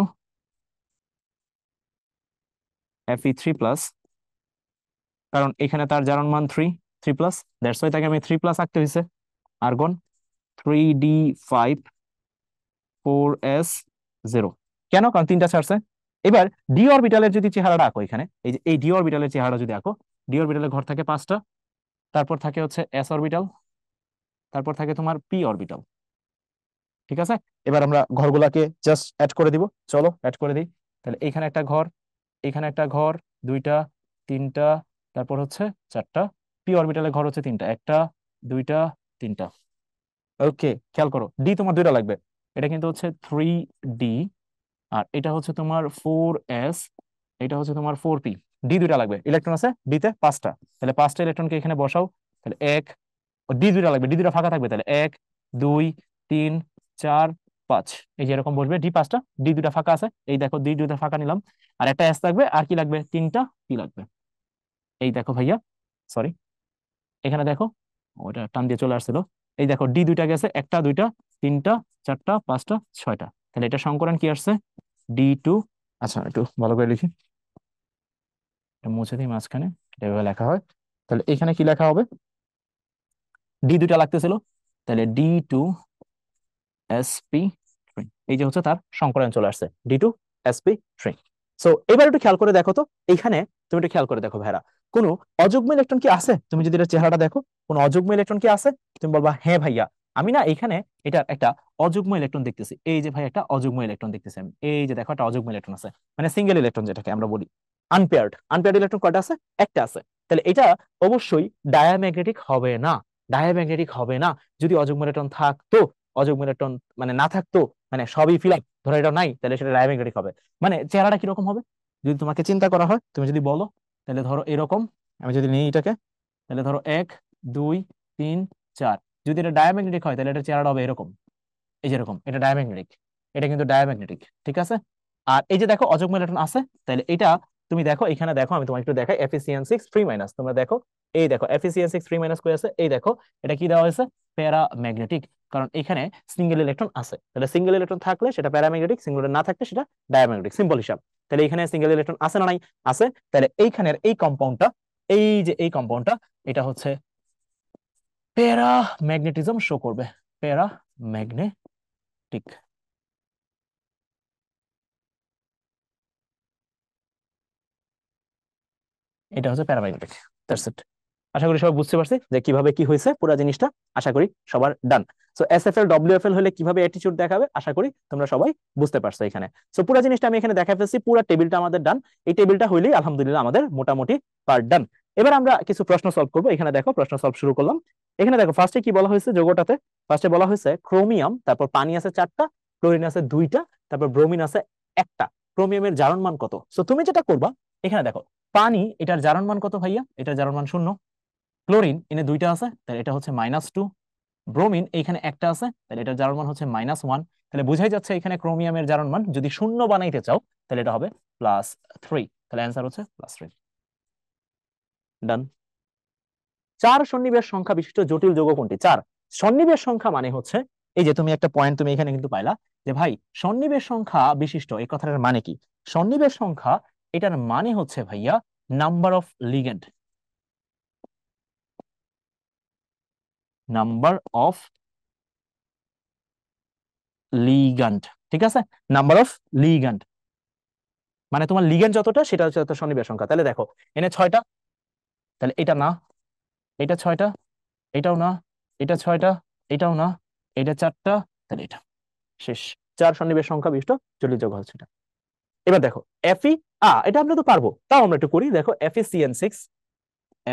Fe3+, কারণ এখানে তার জারণ মান 3+, দ্যাটস ওয়াই তাকে আমি 3+ আঁকতে হয়েছে। Argon 3d5 4s0। কেন? কারণ তিনটা ছাড়ছে। এবার ডি অরবিটালের যদি চেহারাটা আঁকো, এখানে এই যে এই ডি অরবিটালের চেহারা যদি আঁকো, ডি অরবিটালের ঘর থাকে 5টা, তারপর থাকে হচ্ছে এস অরবিটাল, তারপর থাকে তোমার পি অরবিটাল। ঠিক আছে, এবার আমরা ঘরগুলাকে জাস্ট অ্যাড করে দিব। চলো অ্যাড করে দিই। তাহলে এইখানে একটা ঘর, এখানে একটা ঘর, দুইটা, তিনটা, তারপর হচ্ছে চারটা। পি অরবিটালের ঘর হচ্ছে তিনটা, একটা, দুইটা, তিনটা। ওকে, খেয়াল করো, ডি তোমার দুইটা লাগবে। এটা কিন্তু হচ্ছে 3d, আর এটা হচ্ছে তোমার 4s, এটা হচ্ছে তোমার 4p। ডি দুইটা লাগবে, ইলেকট্রন আছে ডিতে 5টা। তাহলে 5টা ইলেকট্রনকে এখানে বসাও। তাহলে এক, ডি দুইটা লাগবে, ডি দুইটা ফাঁকা থাকবে। তাহলে 1 2 3 4 5, এই যে এরকম বসবে। ডি 5টা, ডি দুইটা ফাঁকা আছে, এই দেখো ডি দুইটা ফাঁকা নিলাম। আর একটা এস লাগবে, আর কি লাগবে? 3টা পি লাগবে। এই দেখো ভাইয়া, সরি, এখানে দেখো, ওটা টান দিয়ে চলে আসছিল। এই দেখো ডি দুইটা গেছে, একটা, দুইটা, তিনটা, চারটা, 5টা, 6টা। তাহলে এটা সংকরণ কি আসছে? D2। আচ্ছা, একটু ভালো করে লিখি, এটা মুছে দিই মাঝখানে, এটা এভাবে লেখা হয়। তাহলে এখানে কি লেখা হবে? ডি দুইটা লাগতেছিল, তাহলে D2sp3। এই যে হচ্ছে তার সংকরায়ন চলে আসছে, D2sp3। সো এবার একটু খেয়াল করে দেখো তো, এইখানে তুমি একটু খেয়াল করে দেখো ভাইরা, কোনো অযুগ্ম ইলেকট্রন কি আছে? তুমি যদি এটা চেহারাটা দেখো, কোনো অযুগ্ম ইলেকট্রন কি আছে? তুমি বলবা হ্যাঁ ভাইয়া, আমি না এখানে এটা একটা অযুগ্ম ইলেকট্রন দেখতেছি। এই যে ভাই, একটা অযুগ্ম ইলেকট্রন দেখতেছি আমি। এই যে দেখো, একটা অযুগ্ম ইলেকট্রন আছে, মানে সিঙ্গেল ইলেকট্রন যেটাকে আমরা বলি। আনপেয়ার্ড, আনপেয়ার্ড ইলেকট্রন কয়টা আছে? একটা আছে। তাহলে এটা অবশ্যই ডায়াম্যাগনেটিক হবে না। ডায়াম্যাগনেটিক হবে না। যদি অযুগ্ম ইলেকট্রন থাকতো, অযুগ্ম ইলেকট্রন মানে না থাকতো, মানে সবই ফিল আপ, ধরো এটা নাই, তাহলে সেটা ডায়াম্যাগনেটিক হবে। মানে চেহারাটা কিরকম হবে যদি তোমাকে চিন্তা করা হয়, তুমি যদি বলো, তাহলে ধরো এরকম। আমি যদি নিই এটাকে, তাহলে ধরো 1 2 3 4। যদি এটা ডায়াম্যাগনেটিক হয়, তাহলে এটা চেহারাটা হবে এরকম, এই যে এরকম। এটা ডায়াম্যাগনেটিক, এটা কিন্তু ডায়াম্যাগনেটিক। ঠিক আছে, আর এই যে দেখো অযুগ্ম ইলেকট্রন আছে, তাহলে এটা তুমি দেখো, এখানে দেখো, আমি তোমাকে একটু দেখাই। FeCN6 3-, তোমরা দেখো, এই দেখো FeCN6 3- কই আছে, এই দেখো, এটা কি দেওয়া হয়েছে? প্যারাম্যাগনেটিক। কারণ এখানে সিঙ্গেল ইলেকট্রন আছে, তাহলে সিঙ্গেল ইলেকট্রন থাকলে সেটা প্যারাম্যাগনেটিক, সিঙ্গেল না থাকলে সেটা ডায়াম্যাগনেটিক, সিম্পল হিসাব। তাহলে এখানে সিঙ্গেল ইলেকট্রন আছে না নাই? আছে। তাহলে এইখানের এই কম্পাউন্ডটা, এই যে এই কম্পাউন্ডটা, এটা হচ্ছে প্যারাম্যাগনেটিজম শো করবে, প্যারাম্যাগনেটিক। এটা হচ্ছে প্যারাম্যাগনেটিক। That's it. আশা করি সবাই বুঝতে পারছি যে কিভাবে কি হয়েছে পুরো জিনিসটা। আশা করি সবার ডান। সো SFL WFL হলে কিভাবে অ্যাটিটিউড দেখাবে, আশা করি তোমরা সবাই বুঝতে পারছো এখানে। সো পুরো জিনিসটা আমি এখানে দেখা ফেলছি, পুরো টেবিলটা আমাদের ডান। এই টেবিলটা হইলেই আলহামদুলিল্লাহ আমাদের মোটামুটি পার্ট ডান। এবার আমরা কিছু প্রশ্ন সলভ করবো। এখানে দেখো, প্রশ্ন সলভ শুরু করলাম। এখানে দেখো ফার্স্টে কি বলা হয়েছে যৌগটাতে? ফার্স্টে বলা হয়েছে ক্রোমিয়াম, তারপর পানি আছে 4টা, ক্লোরিন আছে 2টা, তারপর ব্রোমিন আছে একটা। ক্রোমিয়ামের জারণ মান কত? সো তুমি যেটা করবা, এখানে দেখো, পানি, এটার জারণ মান কত ভাইয়া? এটার জারণ মান 0। ক্লোরিন এনে 2টা আছে, তাহলে এটা হচ্ছে -2। ব্রোমিন এইখানে একটা আছে, তাহলে এটার জারণ মান হচ্ছে -1। তাহলে বোঝাই যাচ্ছে এখানে ক্রোমিয়ামের জারণ মান যদি 0 বানাইতে চাও, তাহলে এটা হবে +3। তাহলে অ্যান্সার হচ্ছে +3। ডান। 4 সন্নিবেশ সংখ্যা বিশিষ্ট জটিল যৌগ কোনটি? 4 সন্নিবেশ সংখ্যা মানে হচ্ছে, এই যে তুমি একটা পয়েন্ট তুমি এখানে কিন্তু পাইলা, যে ভাই সন্নিবেশ সংখ্যা বিশিষ্ট, এই কথাটার মানে কি? সন্নিবেশ সংখ্যা, এটার মানে হচ্ছে ভাইয়া number of ligand, number of ligand. ঠিক আছে, নাম্বার অফ লিগ্যান্ড মানে তোমার লিগ্যান্ড যতটা, সেটা হচ্ছে তত সন্নিবেশ সংখ্যা। তাহলে দেখো, এনে 6টা, তাহলে এটা না, এটা 6টা, এটাও না, এটা 6টা, এটাও না, এটা 4টা, তাহলে এটা শেষ। 4 সন্নিবেশ সংখ্যা বিশিষ্ট জটিল যৌগ হচ্ছে এটা। এবার দেখো Fe, এটা আমরা তো পারবো, তাও আমরা একটু করি। দেখো FeCN6,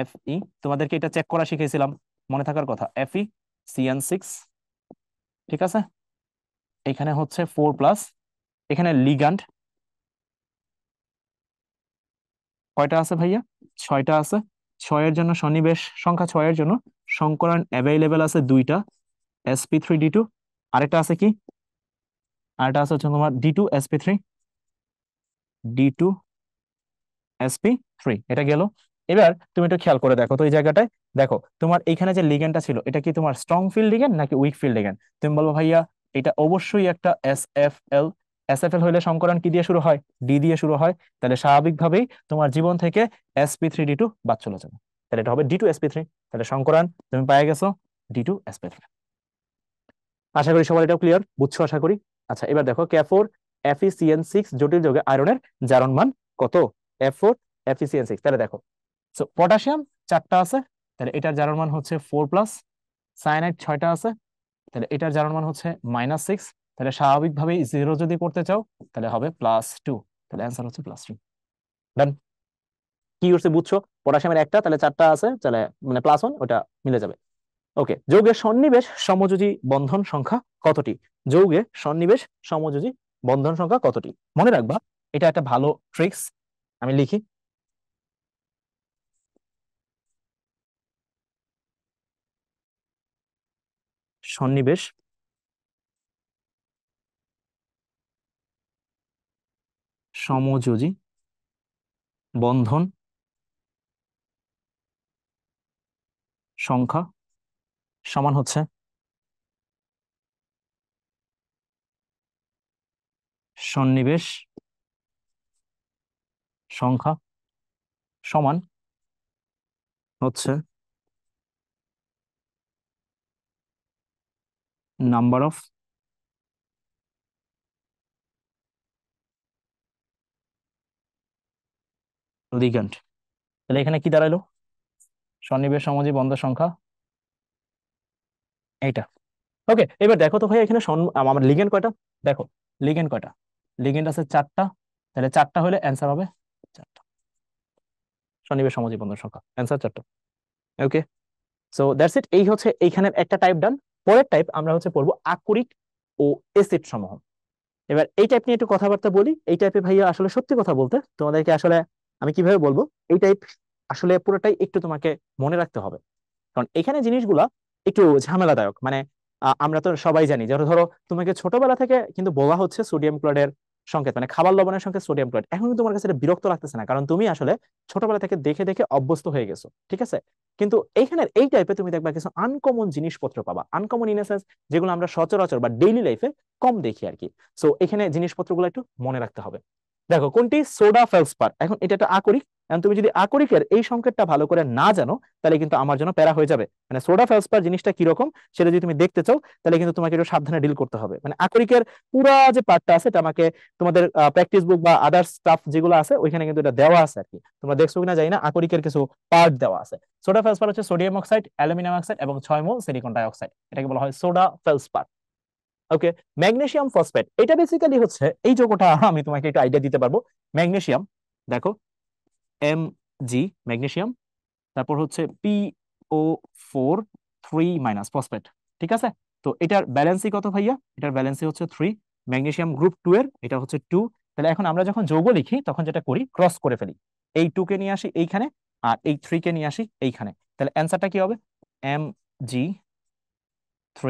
Fe তোমাদেরকে এটা চেক করা শিখেছিলাম, মনে থাকার কথা। FeCN6, ঠিক আছে। এখানে হচ্ছে 4+, এখানে লিগ্যান্ড কয়টা আছে ভাইয়া? 6টা আছে। 6-এর জন্য সন্নিবেশ সংখ্যা 6-এর জন্য সংকরণ অ্যাভেলেবেল আছে 2টা, sp3d2। আরেকটা আছে কি? আরেকটা আছে হচ্ছে তোমার D2sp3, এটা গেল। এবার তুমি একটু খেয়াল করে দেখো তো এই জায়গাটায়। দেখো তোমার এখানে যে লিগ্যান্ডটা ছিল, এটা কি তোমার স্ট্রং ফিল্ড লিগ্যান্ড নাকি উইক ফিল্ড লিগ্যান্ড? তুমি বলবো ভাইয়া এটা অবশ্যই একটা SFL। SFL হইলে সংকরণ কি দিয়ে শুরু হয়? ডি দিয়ে শুরু হয়। তাহলে স্বাভাবিকভাবেই তোমার জীবন থেকে sp3d2 বাদ চলে যাবে, তাহলে এটা হবে D2sp3। তাহলে সংকরণ তুমি পেয়ে গেছো D2sp3। আশা করি সবার এটাও ক্লিয়ার, বুঝছো আশা করি। আচ্ছা এবার দেখো K4 FeCN6 জটিল যৌগে আয়রনের জারণ মান কত? F4 FeCN6, তাহলে দেখো পটাশিয়াম 4টা আছে, তাহলে এটার জারণ মান হচ্ছে 4+। সায়ানাইড 6টা আছে, তাহলে এটার জারণ মান হচ্ছে -6। তাহলে স্বাভাবিকভাবেই 0 যদি করতে চাও তাহলে হবে +2, তাহলে অ্যান্সার হচ্ছে +2। ডান। কি করছে বুঝছো? পটাশিয়ামের একটা, তাহলে 4টা আছে, তাহলে মানে +1, ওটা মিলে যাবে। ওকে, যৌগের সন্নিবেশ সমযোজী বন্ধন সংখ্যা কতটি? যৌগে সন্নিবেশ সমযোজী বন্ধন সংখ্যা কতটি? মনে রাখবা, এটা একটা ভালো ট্রিক্স। আমি লিখি, সন্নিবেশ সমযোজী বন্ধন সংখ্যা সমান হচ্ছে সন্নিবেশ সংখ্যা সমান হচ্ছে নাম্বার অফ লিগ্যান্ড। তাহলে এখানে কি দাঁড়ালো? সন্নিবেশ সমযোজী বন্ধন সংখ্যা এইটা। ওকে, এবার দেখো তো ভাই এখানে আমার লিগ্যান্ড কয়টা? দেখো লিগ্যান্ড কয়টা? লিগ্যান্ড আছে 4টা, তাহলে 4টা হলে অ্যান্সার হবে 4টা। সন্নিবেশ সমযোজী বন্ধন সংখ্যা অ্যান্সার 4টা। ওকে, সো দ্যাটস ইট। এই হচ্ছে এইখানের একটা টাইপ ডান। পরের টাইপ আমরা হচ্ছে পড়বো আকরিক ও এসিড সমূহ। এবার এই টাইপ নিয়ে একটু কথাবার্তা বলি। এই টাইপে ভাইয়া আসলে সত্যি কথা বলতে তোমাদেরকে আসলে আমি কিভাবে বলবো, এই টাইপ আসলে পুরোটাই একটু তোমাকে মনে রাখতে হবে, কারণ এখানে জিনিসগুলা একটু ঝামেলাদায়ক। মানে আমরা তো সবাই জানি যে ধরো তোমাকে ছোটবেলা থেকে কিন্তু বলা হচ্ছে সোডিয়াম ক্লোরাইডের সংকেত, মানে খাবার লবণের সংকেত সোডিয়াম ক্লোরাইড। এখন কিন্তু তোমার কাছে এটা বিরক্ত লাগতেছে না, কারণ তুমি আসলে ছোটবেলা থেকে দেখে দেখে অভ্যস্ত হয়ে গেছো, ঠিক আছে। কিন্তু এইখানের এই টাইপে তুমি দেখবা কিছু আনকমন জিনিসপত্র পাবা, আনকমন ইন সেন্স যেগুলো আমরা সচরাচর বা ডেইলি লাইফে কম দেখি আর কি। সো এখানে জিনিসপত্রগুলো একটু মনে রাখতে হবে। দেখো কোনটি সোডা ফেলসপার, এখন এটা একটা আকরিক। এখন তুমি যদি আকরিকের এই সংকেতটা ভালো করে না জানো তাহলে কিন্তু আমার জন্য প্যারা হয়ে যাবে। মানে সোডা ফেলসপার জিনিসটা কিরকম সেটা যদি তুমি দেখতে চাও তাহলে কিন্তু তোমাকে একটু সাবধানে ডিল করতে হবে। মানে আকরিকের পুরা যে পার্টটা আছে এটা আমাকে তোমাদের প্র্যাকটিস বুক বা আদার স্টাফ যেগুলো আছে ওইখানে কিন্তু এটা দেওয়া আছে আর কি। তোমরা দেখছো কিনা জানি না, আকরিকের কিছু পার্ট দেওয়া আছে। সোডা ফেলসপার হচ্ছে সোডিয়াম অক্সাইড, অ্যালুমিনিয়াম অক্সাইড এবং 6 মোল সিলিকন ডাইঅক্সাইড, এটাকে বলা হয় সোডা ফেলসপার। ওকে, ম্যাগনেসিয়াম ফসফেট এটা বেসিক্যালি হচ্ছে এই যৌগটা আমি তোমাকে একটু আইডিয়া দিতে পারবো। ম্যাগনেসিয়াম দেখো Mg, ম্যাগনেসিয়াম, তারপর হচ্ছে PO4 3- ফসফেট, ঠিক আছে। তো এটার ব্যালেন্সি কত ভাইয়া? এটার ব্যালেন্সি হচ্ছে 3। ম্যাগনেসিয়াম গ্রুপ 2 এর, এটা হচ্ছে 2। তাহলে এখন আমরা যখন যৌগ লিখি তখন যেটা করি ক্রস করে ফেলি, এই 2 কে নিয়ে আসি এইখানে আর এই 3 কে নিয়ে আসি এইখানে। তাহলে অ্যান্সারটা কি হবে? Mg3,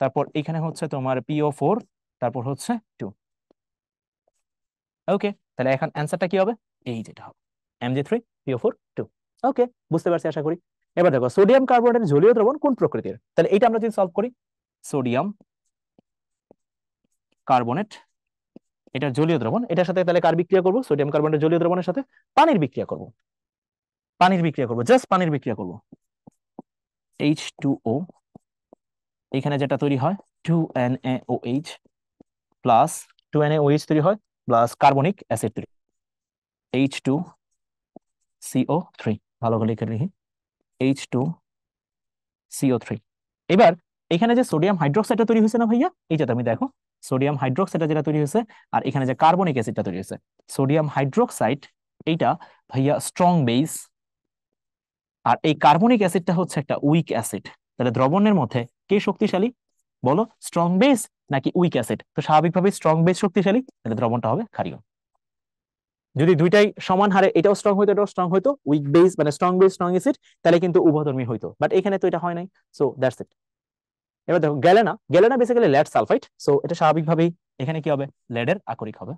তারপর এখানে হচ্ছে তোমার PO4, তারপর হচ্ছে 2। ওকে, তাহলে এখন অ্যান্সারটা কি হবে? এই যেটা হবে Mg3PO4 2। ওকে, বুঝতে পারছি আশা করি। এবার দেখো সোডিয়াম কার্বনেটের জলীয় দ্রবণ কোন প্রকৃতির, তাহলে এটা আমরা যদি সলভ করি, সোডিয়াম কার্বনেট এটা জলীয় দ্রবণ, এটার সাথে তাহলে কার বিক্রিয়া করব? সোডিয়াম কার্বনেটের জলীয় দ্রবণের সাথে পানির বিক্রিয়া করব। পানির বিক্রিয়া করব, জাস্ট পানির বিক্রিয়া করব। H2O, এখানে যেটা তৈরি হয় 2NaOH প্লাস 2NaOH তৈরি হয় প্লাস কার্বনিক অ্যাসিড তৈরি H2CO3, ভালো করে লিখে লিখি, H2CO3। এবার এখানে যে সোডিয়াম হাইড্রোক্সাইডটা তৈরি হয়েছে না ভাইয়া, এইটা তুমি দেখো, সোডিয়াম হাইড্রোক্সাইডটা যেটা তৈরি হয়েছে, আর এখানে যে কার্বনিক অ্যাসিডটা তৈরি হয়েছে, সোডিয়াম হাইড্রোক্সাইড এইটা ভাইয়া স্ট্রং বেস, আর এই কার্বনিক অ্যাসিডটা হচ্ছে একটা উইক অ্যাসিড। তাহলে দ্রবণের মধ্যে কে শক্তিশালী বলো, স্ট্রং বেস নাকি উইক অ্যাসিড? তো স্বাভাবিকভাবেই স্ট্রং বেস শক্তিশালী, তাহলে দ্রবণটা হবে ক্ষারীয়। যদি দুইটাই সমান হারে এটাও স্ট্রং হইতো এটাও স্ট্রং হইতো, উইক বেস মানে স্ট্রং বেস স্ট্রং অ্যাসিড, তাহলে কিন্তু উভধর্মী হইতো, বাট এখানে তো এটা হয় নাই। So that's it. এবার দেখো galena, galena basically lead sulphide, so এটা স্বাভাবিকভাবেই এখানে কি হবে, লেডের আকরিক হবে।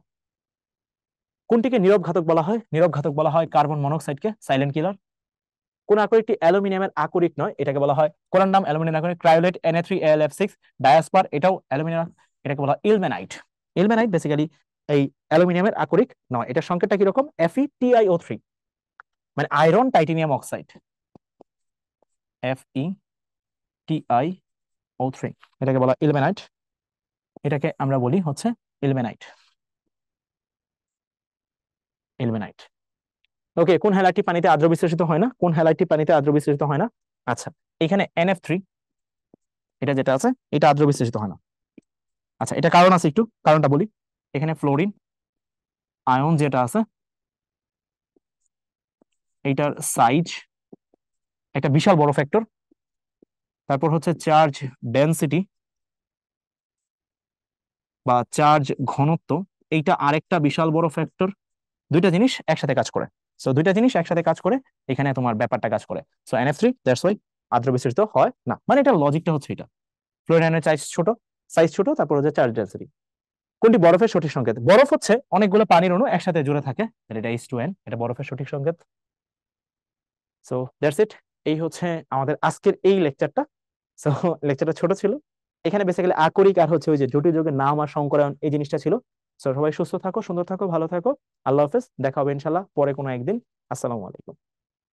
কোনটিকে নীরব ঘাতক বলা হয়? নীরব ঘাতক বলা হয় কার্বন মনোক্সাইডকে, সাইলেন্ট কিলার। কোন আকরিকটি অ্যালুমিনিয়ামের আকরিক নয়? এটাকে বলা হয়, কোন নাম অ্যালুমিনিয়াম আকরিক, ক্রায়োলেট, Na3Al(F6), ডায়াসপার, এটাও অ্যালুমিনিয়াম, এটাকে বলা হয় ইলমেনাইট। ইলমেনাইট বেসিক্যালি এই অ্যালুমিনিয়ামের আকরিক নয়, এটার সংকেতটা কিরকম, FeTiO3, মানে আয়রন টাইটেনিয়াম অক্সাইড, FeTiO3, এটাকে বলা ইলমেনাইট, এটাকে আমরা বলি হচ্ছে ইলমেনাইট। ইলমেনাইট। ওকে, কোন হ্যালাইটটি পানিতে আর্দ্র বিশ্লেষিত হয় না? কোন হ্যালাইটটি পানিতে আর্দ্র বিশ্লেষিত হয় না? আচ্ছা, এখানে NF3 এটা যেটা আছে, এটা আর্দ্র বিশ্লেষিত হয় না। আচ্ছা, এটা কারণ আছে, একটু কারণটা বলি। এখানে ফ্লোরিন আয়ন যেটা আছে, এইটার সাইজ একটা বিশাল বড় ফ্যাক্টর, তারপর হচ্ছে চার্জ ডেনসিটি বা চার্জ ঘনত্ব, এইটা আরেকটা বিশাল বড় ফ্যাক্টর। দুইটা জিনিস একসাথে কাজ করে, সো দুইটা জিনিস একসাথে কাজ করে এখানে তোমার ব্যাপারটা কাজ করে। সো NF3 দ্যাটস ওয়াই আর্দ্র বিশ্লেষিত হয় না, মানে এটা লজিকটা হচ্ছে এটা। ফ্লোরিনের সাইজ ছোট, তারপর হচ্ছে চার্জ ডেনসিটি। কোনটি বরফের সঠিক সংকেত? বরফ হচ্ছে অনেকগুলো পানির অণু একসাথে জুড়ে থাকে, এটা H2N, এটা বরফের সঠিক সংকেত। সো দ্যাটস ইট, এই হচ্ছে আমাদের আজকের এই লেকচারটা। সো লেকচারটা ছোট ছিল, এখানে বেসিক্যালি আকরিক আর হচ্ছে ওই যে জটিল যৌগের নাম আর সংকরায়ন এই জিনিসটা ছিল। সো সবাই সুস্থ থাকো, সুন্দর থাকো, ভালো থাকো। আল্লাহ হাফেজ, দেখা হবে ইনশাল্লাহ পরে কোনো একদিন। আসসালামু আলাইকুম।